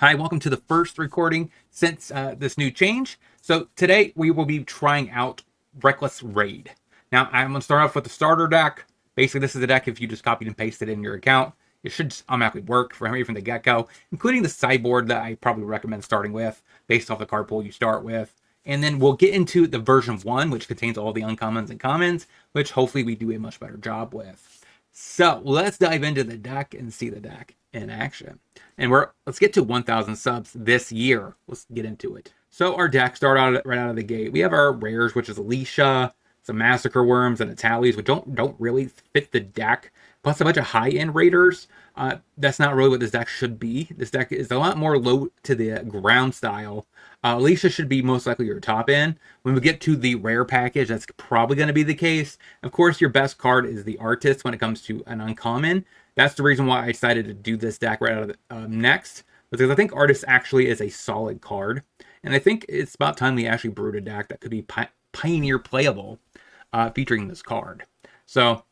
Hi, welcome to the first recording since this new change. So today we will be trying out Reckless Raid. Now I'm going to start off with the starter deck. Basically this is the deck if you just copied and pasted it in your account. It should just automatically work for me from the get-go, including the sideboard that I probably recommend starting with based off the card pool you start with. And then we'll get into the version 1, which contains all the uncommons and commons, which hopefully we do a much better job with. So let's dive into the deck and see the deck in action. And let's get to 1,000 subs this year. Let's get into it. So our deck started right out of the gate. We have our rares, which is Alicia, some Massacre Worms, and Italies, which don't really fit the deck. Plus a bunch of high-end raiders. That's not really what this deck should be. This deck is a lot more low to the ground style. Alicia should be most likely your top end. When we get to the rare package, that's probably going to be the case. Of course, your best card is the Artist when it comes to an uncommon. That's the reason why I decided to do this deck right out of the, next, because I think Artist actually is a solid card. And I think it's about time we actually brewed a deck that could be Pioneer playable featuring this card. So,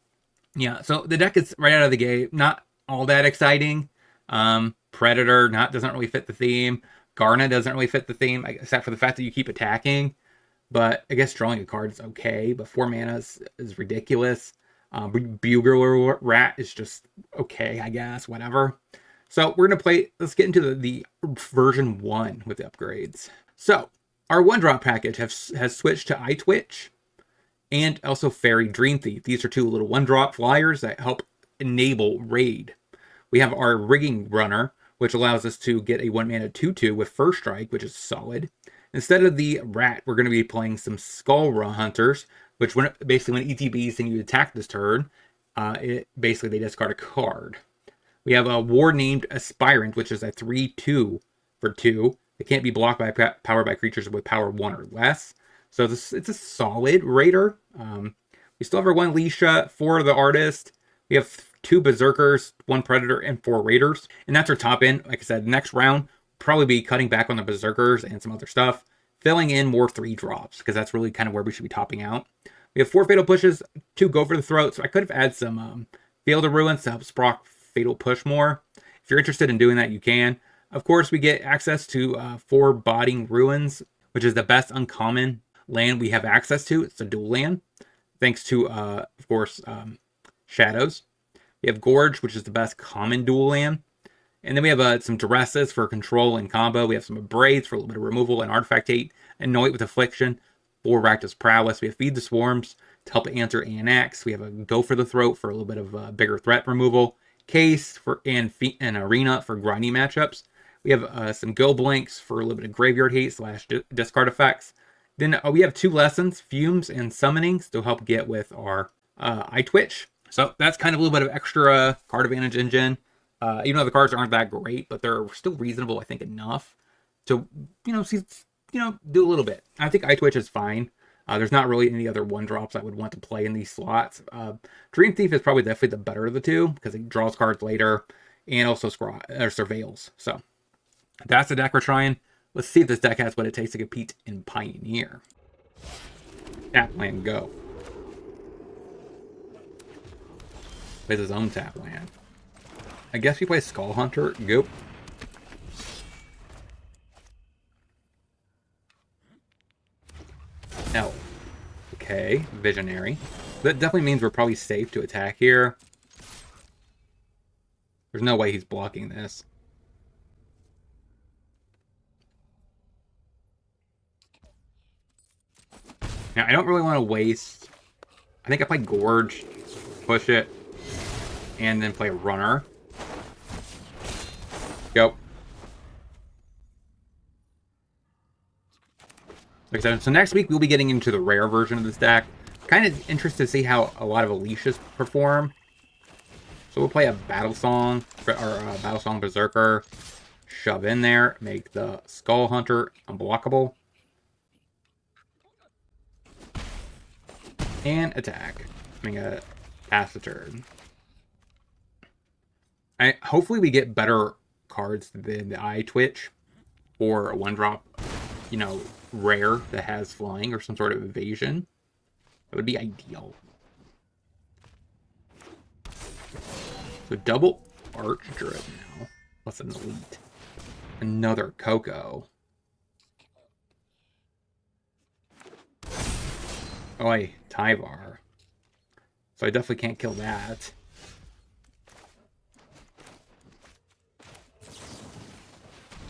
yeah, so the deck is right out of the gate, not all that exciting. Predator doesn't really fit the theme. Garna doesn't really fit the theme, except for the fact that you keep attacking. But I guess drawing a card is okay, but 4 mana is ridiculous. Bugler Rat is just okay, I guess, whatever. So we're going to play, let's get into the version 1 with the upgrades. So our 1-drop package has switched to iTwitch and also Fairy Dream Thief. These are 2 little 1-drop flyers that help enable raid. We have our Rigging Runner, which allows us to get a 1-mana 2/2 with First Strike, which is solid. Instead of the Rat, we're going to be playing some Skull Hunters, which basically when ETBs and you attack this turn, basically they discard a card. We have a War Named Aspirant, which is a 3/2 for 2. It can't be blocked by power by creatures with power 1 or less. So it's a solid raider. We still have our 1 Leisha, 4 of the Artist. We have 2 Berserkers, 1 Predator, and 4 Raiders. And that's our top end. Like I said, next round, probably be cutting back on the Berserkers and some other stuff. Filling in more 3-drops, because that's really kind of where we should be topping out. We have 4 Fatal Pushes, 2 Go for the Throat. So I could have added some Field of Ruins to help sprock Fatal Push more. If you're interested in doing that, you can. Of course, we get access to 4 Botting Ruins, which is the best uncommon land we have access to. It's a dual land, thanks to, of course, Shadows. We have Gorge, which is the best common dual land. And then we have some Duresses for control and combo. We have some Braids for a little bit of removal and Artifactate. Anoint with Affliction. 4 Rakdos Prowess. We have Feed the Swarms to help answer Anax. We have a Go for the Throat for a little bit of bigger threat removal. Case and Arena for grindy matchups. We have some Go Blanks for a little bit of Graveyard Hate / discard effects. Then we have 2 Lessons, Fumes and Summonings to help get with our iTwitch. So that's kind of a little bit of extra card advantage engine. Even though the cards aren't that great, but they're still reasonable, I think, enough to, do a little bit. I think iTwitch is fine. There's not really any other 1-drops I would want to play in these slots. Dream Thief is probably definitely the better of the 2, because it draws cards later and also surveils. So that's the deck we're trying. Let's see if this deck has what it takes to compete in Pioneer. Tap land, go. Plays his own tap land. I guess we play Skull Hunter. Go. L. Okay, Visionary. That definitely means we're probably safe to attack here. There's no way he's blocking this. Now, I don't really want to waste... I think I play Gorge, push it, and then play a Runner. Go. Like I said, so next week we'll be getting into the rare version of this deck. Kind of interested to see how a lot of Alicia's perform. So we'll play a Battle Song, or Battle Song Berserker. Shove in there, make the Skull Hunter unblockable. And attack. I'm gonna pass the turn. Hopefully we get better cards than the iTwitch or a 1-drop, rare that has flying or some sort of evasion. That would be ideal. So double Arch Druid now. Plus an elite. Another Coco. Oi, Tyvar. So I definitely can't kill that.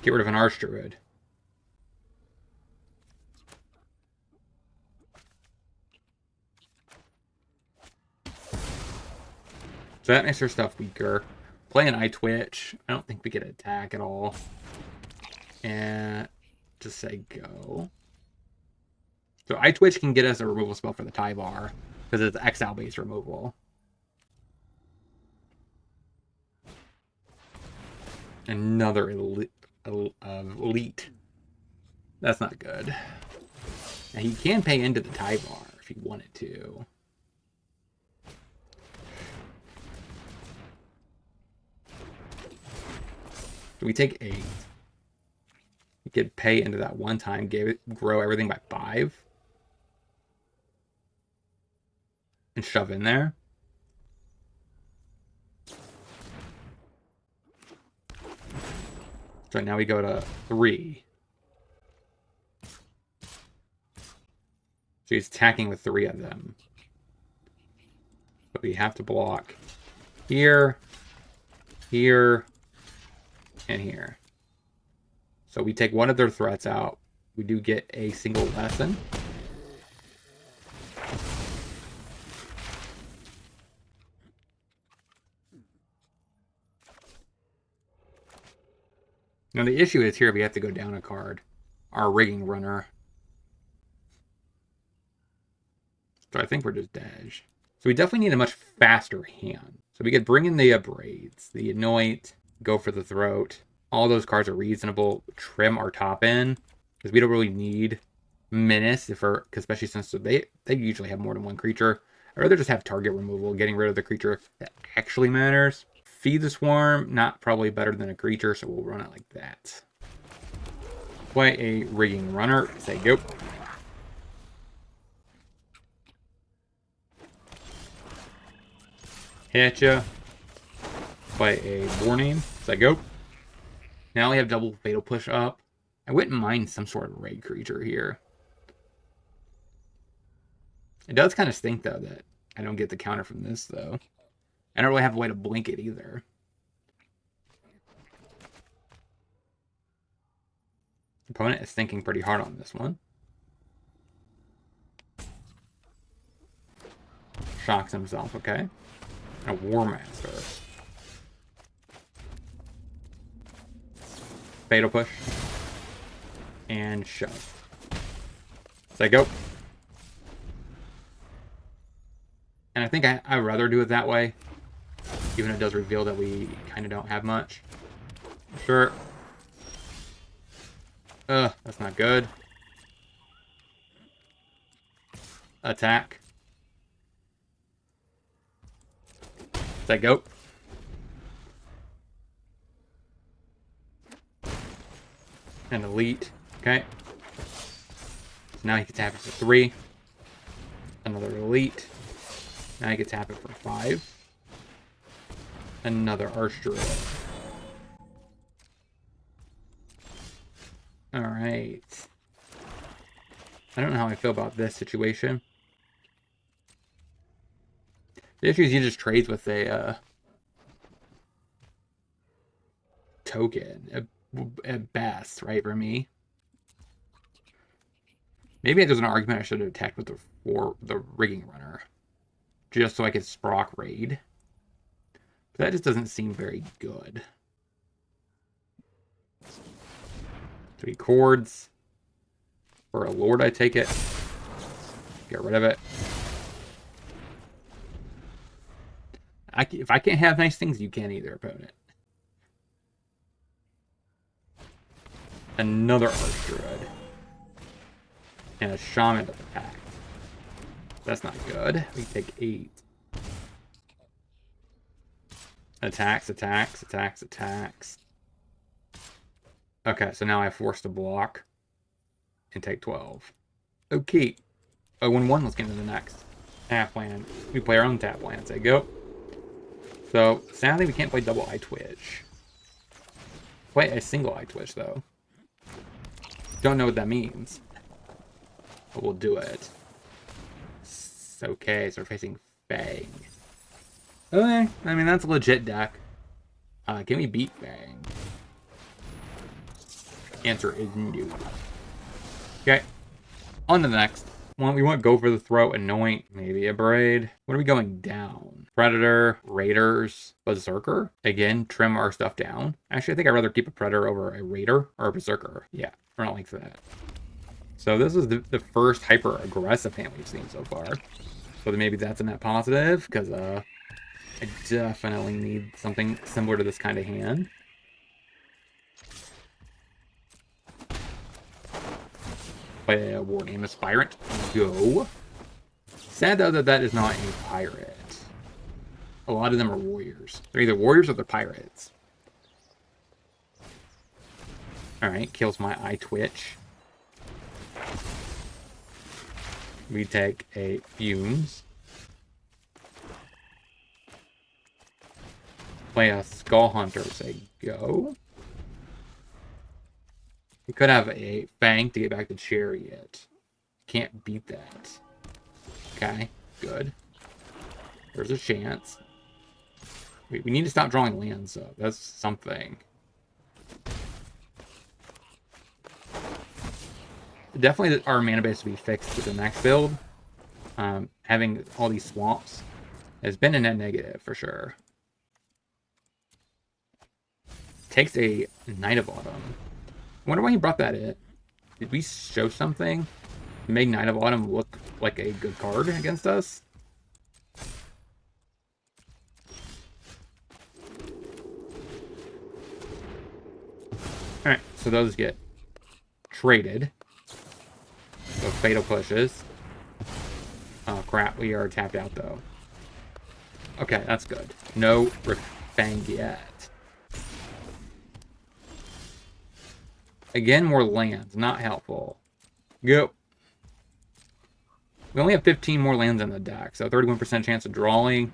Get rid of an Archdruid. So that makes her stuff weaker. Playing iTwitch, I don't think we get attack at all. And just say go. So iTwitch can get us a removal spell for the Tyvar, because it's exile-based removal. Another elite. That's not good. Now he can pay into the Tyvar if he wanted to. So we take 8. We could pay into that one time, grow everything by 5. And shove in there. So now we go to 3. So he's attacking with 3 of them. But we have to block here, here, and here. So we take one of their threats out. We do get a single lesson. Now the issue is here we have to go down a card. Our rigging runner. So I think we're just dash. So we definitely need a much faster hand. So we could bring in the Upgrades, the Anoint, go for the Throat. All those cards are reasonable. Trim our top end, because we don't really need Menace, especially since they usually have more than one creature. I'd rather just have target removal, getting rid of the creature that actually matters. Feed the Swarm, not probably better than a creature, so we'll run it like that. Play a rigging runner, say go. Hit ya. Play a Warning, say go. Now we have double Fatal Push up. I wouldn't mind some sort of raid creature here. It does kind of stink, though, that I don't get the counter from this, though. I don't really have a way to blink it, either. Opponent is thinking pretty hard on this one. Shocks himself, okay. And a War Master. Fatal Push. And shove. Say go. And I think I'd rather do it that way. Even if it does reveal that we kind of don't have much. Sure. That's not good. Attack. Say go. And elite. Okay. So now he can tap it for 3. Another elite. Now he can tap it for 5. Another Archdruid. Alright. I don't know how I feel about this situation. The issue is he just trades with a token at best, right, for me. Maybe there's an argument I should have attacked with the rigging runner, just so I could Sprock raid. But that just doesn't seem very good. 3 chords. For a Lord, I take it. Get rid of it. If I can't have nice things, you can't either, opponent. Another Archdruid. And a Shaman to attack. That's not good. We take 8. Attacks, attacks, attacks, attacks. Okay, so now I force to block and take 12. Okay. 0-1, let's get into the next. Tap land. We play our own tap land. Say go. So, sadly, we can't play double iTwitch. play a single eye twitch, though. Don't know what that means. But we'll do it. Okay, so we're facing Fang. Okay, I mean, that's a legit deck. Can we beat Fang? Answer is no. Okay, on to the next. Well, we want Go for the Throat, Anoint, maybe a Braid. What are we going down? Predator, Raiders, Berserker. Again, trim our stuff down. Actually, I think I'd rather keep a Predator over a Raider or a Berserker. Yeah, I don't like that. So this is the first hyper-aggressive hand we've seen so far. So maybe that's a net positive, because I definitely need something similar to this kind of hand. Play a War Name Aspirant. Go. Sad, though, that that is not a pirate. A lot of them are warriors. They're either warriors or they're pirates. Alright, kills my eye twitch. We take a Fumes. Play a Skull Hunter, say go. We could have a Fang to get back to Chariot. Can't beat that. Okay, good. There's a chance. We need to stop drawing lands, though. That's something. Definitely our mana base will be fixed with the next build. Having all these swamps has been a net negative for sure. Takes a Knight of Autumn. I wonder why he brought that in. Did we show something to make Knight of Autumn look like a good card against us? Alright, so those get traded. So Fatal pushes. Oh crap, we are tapped out though. Okay, that's good. No Fang yet. Again, more lands. Not helpful. Go. We only have 15 more lands in the deck, so 31% chance of drawing.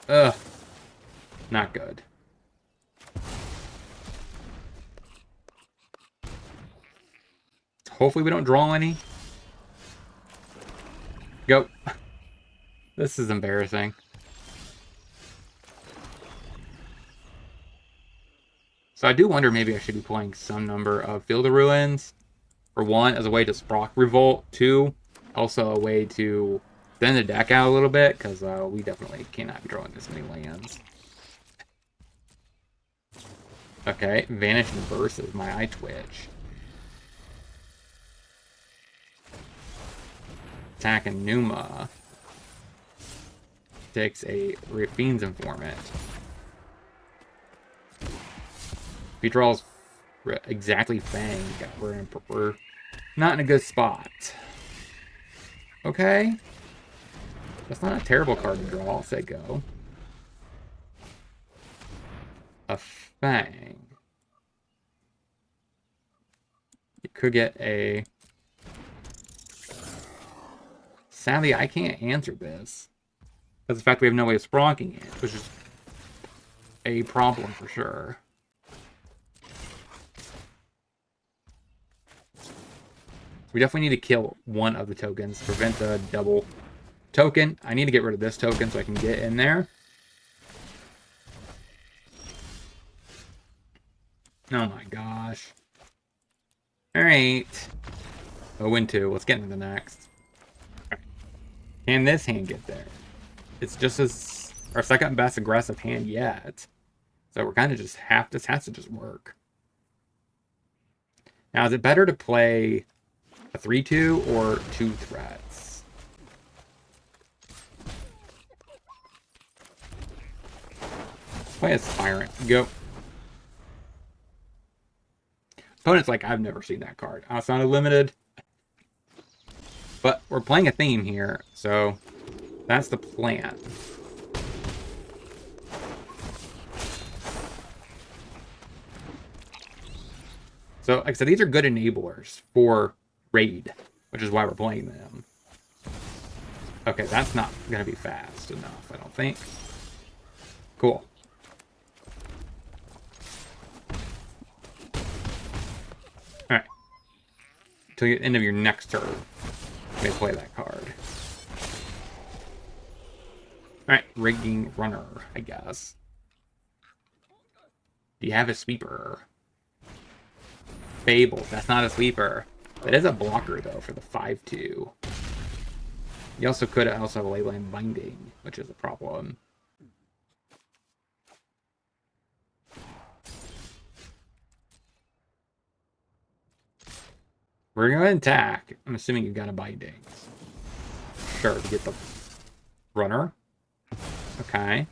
Ugh. Not good. Hopefully we don't draw any. Go. This is embarrassing. So I do wonder maybe I should be playing some number of Field of Ruins. For one, as a way to Sprock Revolt. Two, also a way to thin the deck out a little bit, because we definitely cannot be drawing this many lands. Okay, Vanish and Burst is my eye twitch. Attack and Numa. Takes a Fiend's Informant. If he draws exactly Fang, we're not in a good spot. Okay. That's not a terrible card to draw. I'll say go. A Fang. You could get a... Sadly, I can't answer this. Because the fact we have no way of spronking it, which is a problem for sure. We definitely need to kill one of the tokens to prevent the double token. I need to get rid of this token so I can get in there. Oh my gosh. Alright. 0-2. Let's get into the next. Can this hand get there? It's just as our second best aggressive hand yet. So we're kind of just this has to just work. Now, is it better to play a 3-2 or 2 threats? Play Aspirant. Go. Opponent's like, I've never seen that card. Outside of limited. But we're playing a theme here, so that's the plan. So, like I said, these are good enablers for Raid, which is why we're playing them. Okay, that's not going to be fast enough, I don't think. Cool. till the end of your next turn. You may play that card. Alright, Rigging Runner, I guess. Do you have a sweeper? Fable, that's not a sweeper. That is a blocker, though, for the 5/2. You also could also have a Leyline Binding, which is a problem. We're going to attack. I'm assuming you've got a Binding. Sure, to get the runner. Okay.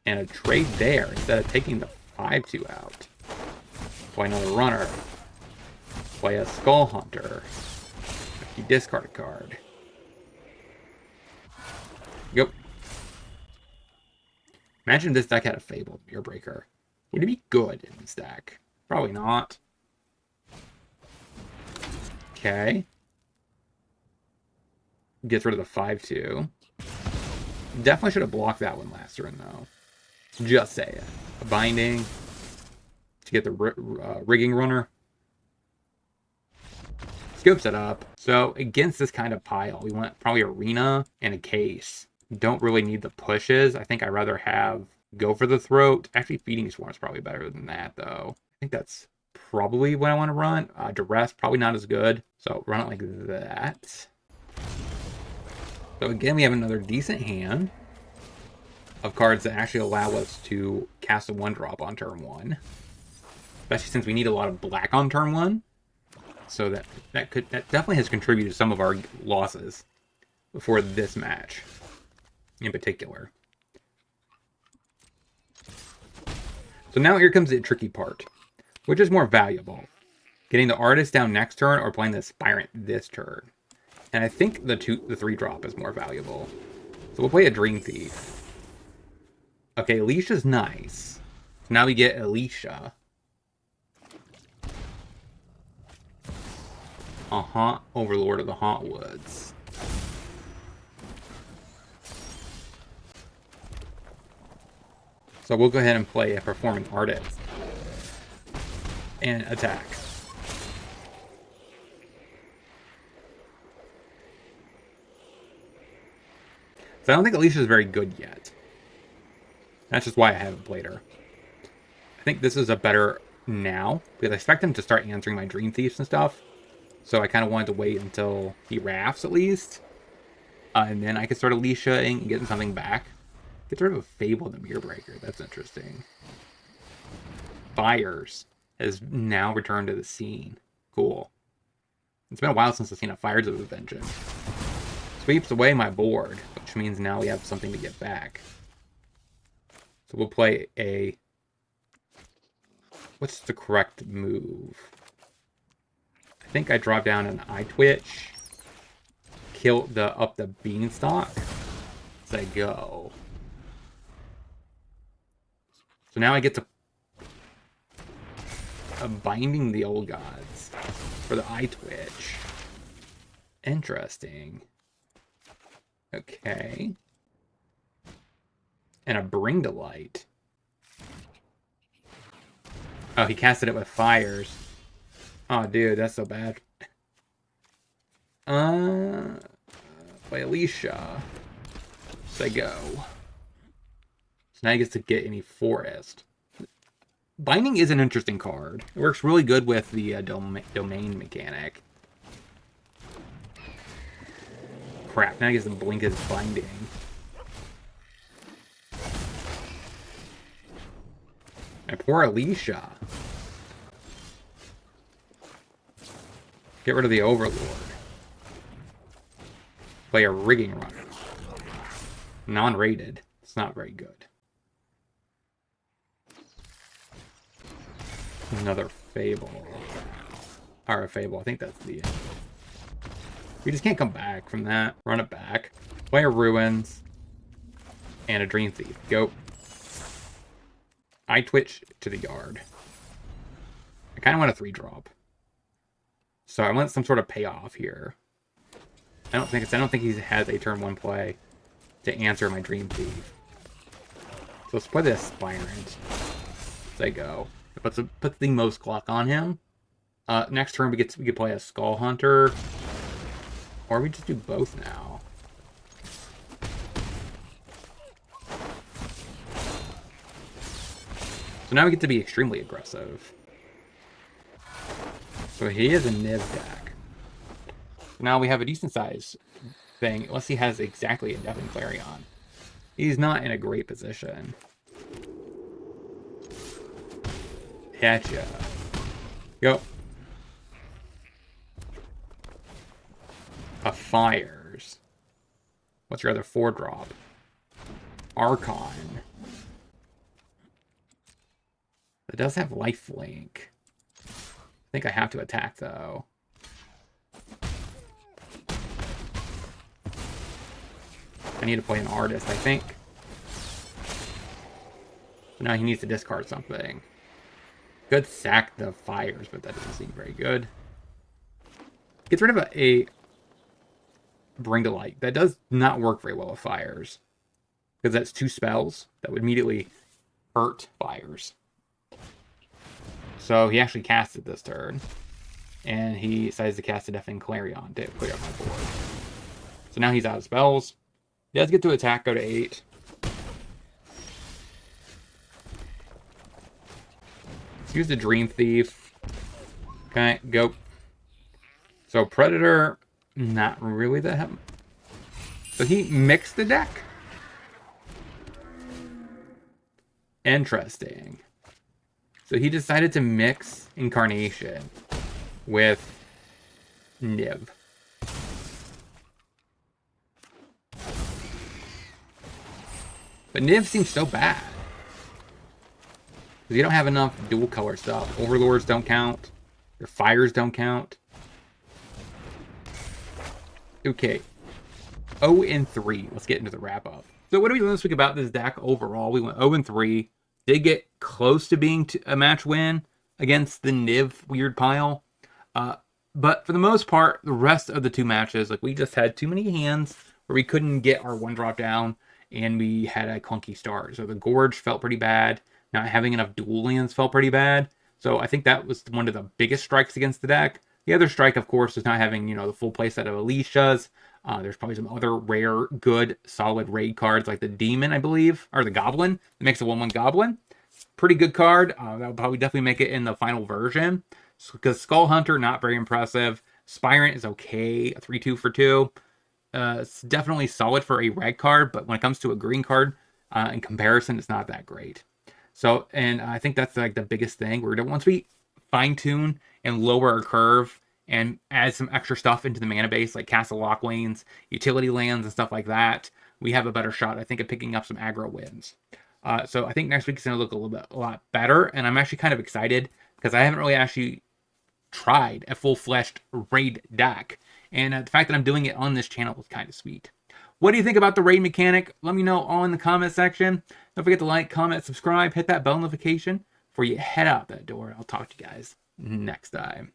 And a trade there instead of taking the 5/2 out. Play another runner. Play a Skull Hunter. You discard a card. Yep. Imagine this deck had a Fabled Mirror Breaker. Would it be good in this deck? Probably not. Okay. Gets rid of the 5/2. Definitely should have blocked that one last turn, though. Just say it. A Binding to get the Rigging Runner. Scoops it up. So against this kind of pile, we want probably Arena and a Case. Don't really need the pushes. I think I'd rather have Go for the Throat. Actually, Feeding Swarm is probably better than that, though. I think that's probably what I want to run. Duress, probably not as good. So run it like that. So again, we have another decent hand of cards that actually allow us to cast a 1-drop on turn 1. Especially since we need a lot of black on turn 1. So that definitely has contributed to some of our losses before this match in particular. So now here comes the tricky part. Which is more valuable? Getting the Artist down next turn or playing the Aspirant this turn? And I think the 3-drop is more valuable. So we'll play a Dream Thief. Okay, Alicia's nice. So now we get Alicia. Overlord of the Hauntwoods. So we'll go ahead and play a Performing Artist. And attack. So I don't think Alicia's very good yet. That's just why I haven't played her. I think this is a better now, because I expect him to start answering my Dream Thieves and stuff. So I kind of wanted to wait until he rafts at least. And then I could start Alicia-ing and getting something back. Get rid of a Fable the Mirror Breaker. That's interesting. Fires has now returned to the scene. Cool. It's been a while since I've seen a Fires of Vengeance. Sweeps away my board, which means now we have something to get back. So we'll play a... What's the correct move? I think I drop down an Eye Twitch. Kill up the Beanstalk. As I go. So now I get to... Binding the Old Gods for the Eye Twitch. Interesting. Okay. And a Bring to Light. Oh, he casted it with Fires. Oh, dude, that's so bad. Play Alicia. So I go. So now he gets to get any Forest. Binding is an interesting card. It works really good with the domain mechanic. Crap, now he gets to blink his Binding. And poor Alicia. Get rid of the Overlord. Play a Rigging Runner. Non-rated. It's not very good. Another Fable. Or a Fable. I think that's the end. We just can't come back from that. Run it back. Play a Ruins. And a Dream Thief. Go. I Twitch to the yard. I kind of want a 3-drop. So I want some sort of payoff here. I don't think he has a turn 1 play to answer my Dream Thief. So let's play this Aspirant. As I go. It puts the most clock on him. Next turn we could play a Skull Hunter, or we just do both now. So now we get to be extremely aggressive. So he is a Niv deck. Now we have a decent size thing, unless he has exactly a Deafening Clarion. He's not in a great position. Gotcha. Go. A Fires. What's your other 4-drop? Archon. It does have lifelink. I think I have to attack, though. I need to play an Artist, I think. Now he needs to discard something. Could sack the Fires, but that doesn't seem very good. Gets rid of a Bring to Light. That does not work very well with Fires. Because that's 2 spells that would immediately hurt Fires. So he actually cast it this turn. And he decides to cast a Deafening Clarion to clear up my board. So now he's out of spells. He does get to attack, go to 8. Let's use the Dream Thief. Okay, go. So Predator, not really that. So he mixed the deck. Interesting. So he decided to mix Incarnation with Niv. But Niv seems so bad. Because you don't have enough dual color stuff. Overlords don't count. Your Fires don't count. Okay. 0-3. Let's get into the wrap up. So what do we learn this week about this deck overall? We went 0-3. Did get close to being a match win against the Niv weird pile. But for the most part, the rest of the 2 matches, like we just had too many hands where we couldn't get our 1-drop down and we had a clunky start. So the Gorge felt pretty bad. Not having enough dual lands felt pretty bad. So I think that was one of the biggest strikes against the deck. The other strike, of course, is not having, the full playset of Alicia's. There's probably some other rare, good, solid raid cards like the Demon, I believe, or the Goblin. It makes a 1/1 Goblin. Pretty good card. That'll probably definitely make it in the final version. Because Skull Hunter, not very impressive. Spirant is okay, a 3/2 for 2. It's definitely solid for a red card, but when it comes to a green card, in comparison, it's not that great. So, and I think that's like the biggest thing. Once we fine-tune and lower our curve and add some extra stuff into the mana base, like Castle Lock lanes, utility lands, and stuff like that, we have a better shot, I think, of picking up some aggro wins. So I think next week is going to look a lot better, and I'm actually kind of excited because I haven't really actually tried a full-fleshed raid deck, and the fact that I'm doing it on this channel is kind of sweet. What do you think about the raid mechanic? Let me know all in the comment section. Don't forget to like, comment, subscribe, hit that bell notification before you head out that door. I'll talk to you guys next time.